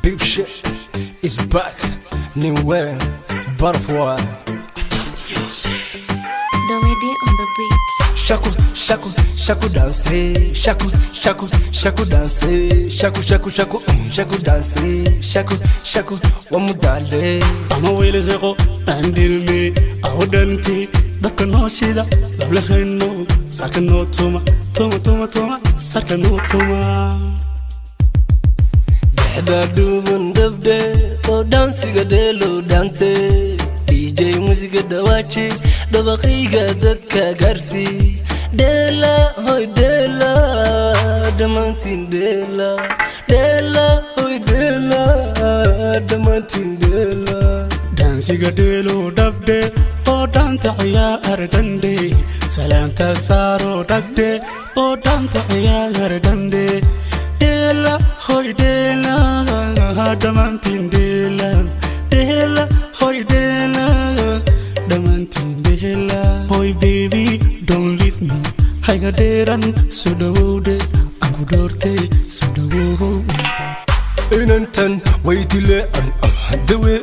Big shit is back. New way, butterfly. Domidi on the beat. Shaku, shaku, shaku dance. Shaku, shaku, shaku dance. Shaku, shaku, shaku, shaku dance. Shaku, shaku, wamudale. I'm a whale zero and deal me. I wouldn't be the canoshida. Love no, Sakano Toma, Toma, Toma, Toma, Sakano Toma. Da dubun dabde, o dansi ga delo dante. DJ musica da wachi, da baqiga dadka garsi. Dela, hoy dela, damantin dela. Dela, hoy dela, damantin dela. Dansiga delo dabde, o danta ya ardande. Salanta saro dabde, o danta ya ardande. Dela, hoy dela, damantin dela. Dela, hoy dela, damantin dela. Hoy baby, don't leave me. I got deran so the wood, I'm dorte so the wood. Inantan waitile the way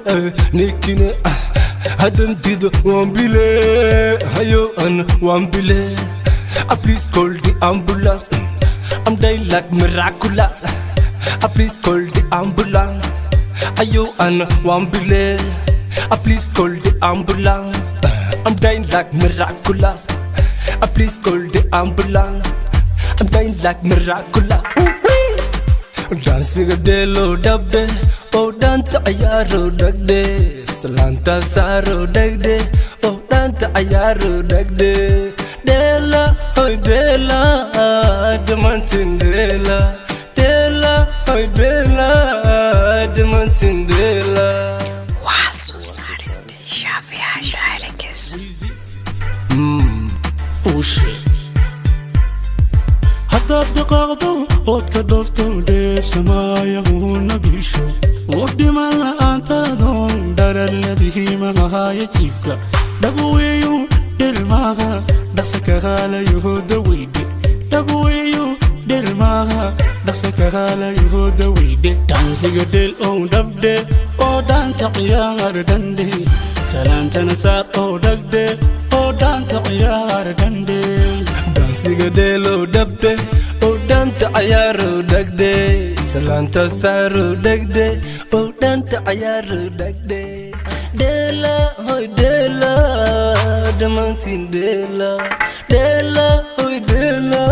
nikine hadn't did one bile hayo and one bile. Please call the ambulance. I'm dying like miraculous. Please call the ambulance. Ayo and one bile. Please call the ambulance. I'm dying like miraculous. Please call the ambulance. I'm dying like miraculous. Dancing a delo dabde, oh danta ayaro dagde, salanta saro dagde, oh danta ayaro dagde. Dela, hoy dela, damantin dela. Dela, hoy dela, damantin dela. Wasu saristi Xavier Jairikis. Oh shit. حتى دقاقته قد كدفتو ديب سمايا ونبيشو ودي مالا أنت دون دار الذي مغاها يجيبك دقويو دل ماغا دقسك غالا يهود ويدي دقويو دل ماغا دقسك غالا يهود ويدي دانسيق دل او دبدي او دان تقيار دندي سلام تنسار او دقدي او دان تقيار دندي Dansiga delo dabde, o danta ayaro dagde. Salanta saro dagde, o danta ayaro dagde. Dela, hoy dela, damantin dela. Dela, hoy dela.